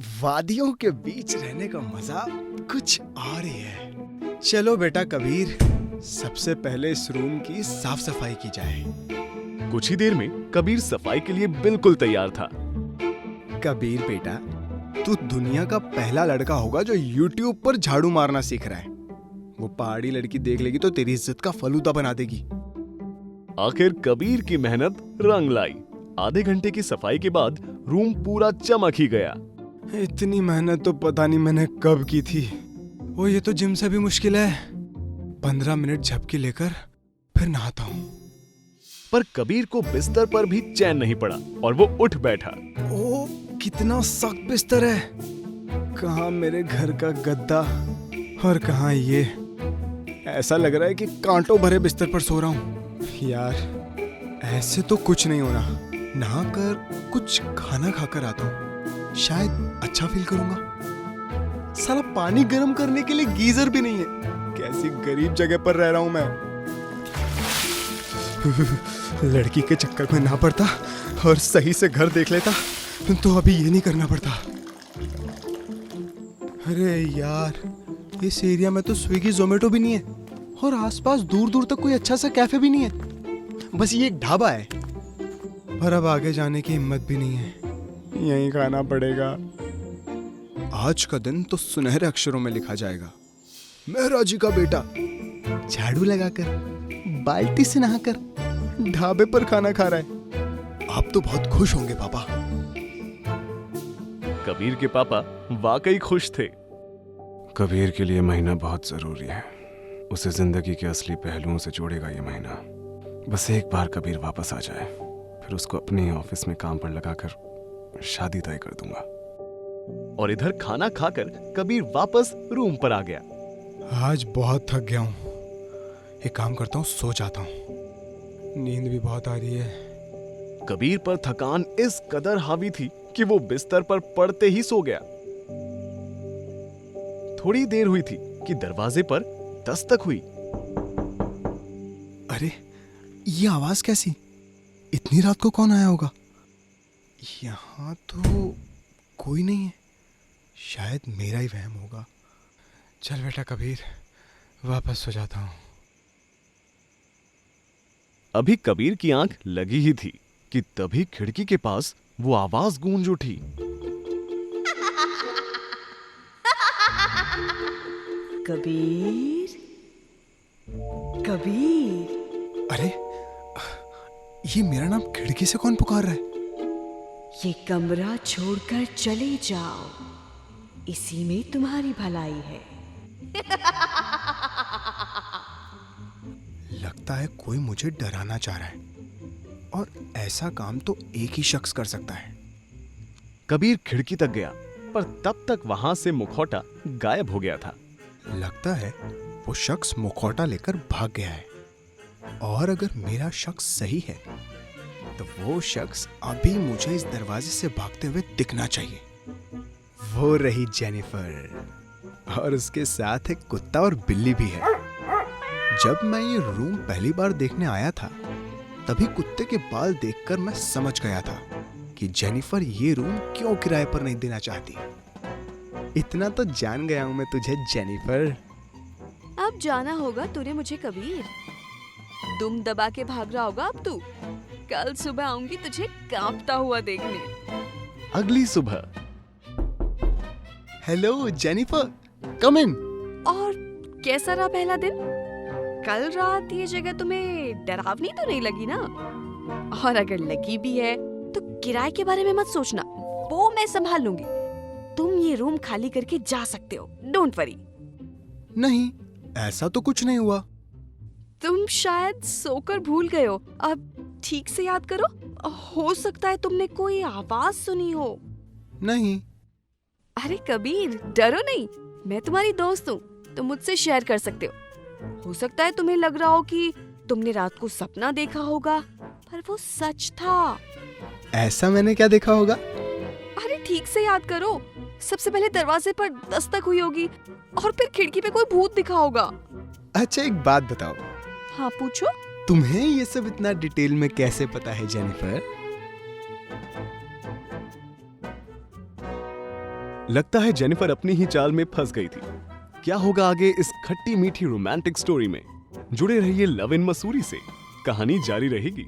वादियों के बीच रहने का मजा कुछ और ही है। चलो बेटा कबीर, सबसे पहले इस रूम की साफ सफाई की जाए। कुछ ही देर में कबीर सफाई के लिए बिल्कुल तैयार था। कबीर बेटा, तू दुनिया का पहला लड़का होगा जो YouTube पर झाड़ू मारना सीख रहा है। वो पहाड़ी लड़की देख लेगी तो तेरी इज्जत का फलूदा बना देगी। आखिर कबीर की मेहनत रंग लाई। आधे घंटे की सफाई के बाद रूम पूरा चमक ही गया। इतनी मेहनत तो पता नहीं मैंने कब की थी। वो ये तो जिम से भी मुश्किल है। 15 मिनट झपकी लेकर फिर नहाता हूँ। पर कबीर को बिस्तर पर भी चैन नहीं पड़ा और वो उठ बैठा। ओ, कितना सख्त बिस्तर है। कहाँ मेरे घर का गद्दा और कहाँ ये। ऐसा लग रहा है कि कांटों भरे बिस्तर पर सो रहा हूँ। यार, ऐसे तो कुछ नहीं होना। नहाकर कुछ खाना खाकर आता हूँ, शायद अच्छा फील करूंगा। साला पानी गर्म करने के लिए गीजर भी नहीं है। कैसी गरीब जगह पर रह रहा हूं मैं। लड़की के चक्कर में ना पड़ता और सही से घर देख लेता तो अभी ये नहीं करना पड़ता। अरे यार, इस एरिया में तो स्विगी जोमेटो भी नहीं है और आसपास दूर दूर तक कोई अच्छा सा कैफे भी नहीं है। बस ये एक ढाबा है, पर अब आगे जाने की हिम्मत भी नहीं है। यहीं खाना पड़ेगा। आज का दिन तो सुनहरे अक्षरों में लिखा जाएगा। मेहरा जी का बेटा झाड़ू लगाकर, बाल्टी से नहाकर ढाबे पर खाना खा रहा है। आप तो बहुत खुश होंगे पापा। कबीर के पापा वाकई खुश थे। कबीर के लिए महीना बहुत जरूरी है। उसे जिंदगी के असली पहलुओं से जोड़ेगा ये महीना। बस एक बार कबीर वापस आ जाए, फिर उसको अपने ऑफिस में काम पर लगाकर शादी तय कर दूंगा। और इधर खाना खाकर कबीर वापस रूम पर आ गया। आज बहुत थक गया हूँ। एक काम करता हूँ, सो जाता हूँ। नींद भी बहुत आ रही है। कबीर पर थकान इस कदर हावी थी कि वो बिस्तर पर पड़ते ही सो गया। थोड़ी देर हुई थी कि दरवाजे पर दस्तक हुई। अरे, ये आवाज कैसी? इतनी रात को कौन आया होगा? यहाँ तो कोई नहीं है। शायद मेरा ही वहम होगा। चल बेटा कबीर, वापस सो जाता हूँ। अभी कबीर की आंख लगी ही थी कि तभी खिड़की के पास वो आवाज गूंज उठी। कबीर, कबीर। अरे, ये मेरा नाम खिड़की से कौन पुकार रहा है? ये कमरा छोड़कर चले जाओ, इसी में तुम्हारी भलाई है। लगता है कोई मुझे डराना चाह रहा है, और ऐसा काम तो एक ही शख्स कर सकता है। कबीर खिड़की तक गया, पर तब तक वहां से मुखौटा गायब हो गया था। लगता है वो शख्स मुखौटा लेकर भाग गया है। और अगर मेरा शख्स सही है तो वो शख्स अभी मुझे इस दरवाजे से भागते हुए दिखना चाहिए। वो रही जेनिफर, और उसके साथ एक कुत्ता और बिल्ली भी है। जब मैं ये रूम पहली बार देखने आया था, तभी कुत्ते के बाल देखकर मैं समझ गया था कि जेनिफर ये रूम क्यों किराए पर नहीं देना चाहती। इतना तो जान गया हूं मैं तुझे जेनिफर। अब जाना होगा तूने मुझे कबीर। दुम दबा के भाग रहा होगा अब तू। कल सुबह आऊंगी तुझे कांपता हुआ देखने। अगली सुबह। हेलो जेनिफर, कम इन। और कैसा रहा पहला दिन? कल रात ये जगह तुम्हें डरावनी तो नहीं लगी ना? और अगर लगी भी है तो किराए के बारे में मत सोचना, वो मैं संभाल लूंगी। तुम ये रूम खाली करके जा सकते हो, डोंट वरी। नहीं, ऐसा तो कुछ नहीं हुआ। तुम शायद सोकर भूल गए हो। अब ठीक से याद करो। हो सकता है तुमने कोई आवाज सुनी हो। नहीं। अरे कबीर, डरो नहीं, मैं तुम्हारी दोस्त हूँ, तुम मुझसे शेयर कर सकते हो सकता है तुम्हें लग रहा हो कि तुमने रात को सपना देखा होगा, पर वो सच था। ऐसा मैंने क्या देखा होगा? अरे ठीक से याद करो। सबसे पहले दरवाजे पर दस्तक हुई होगी और फिर खिड़की पे कोई भूत दिखा होगा। अच्छा, एक बात बताओ। हाँ पूछो। तुम्हें ये सब इतना डिटेल में कैसे पता है जेनिफर? लगता है जेनिफर अपनी ही चाल में फंस गई थी। क्या होगा आगे इस खट्टी मीठी रोमांटिक स्टोरी में? जुड़े रहिए लव इन मसूरी से, कहानी जारी रहेगी।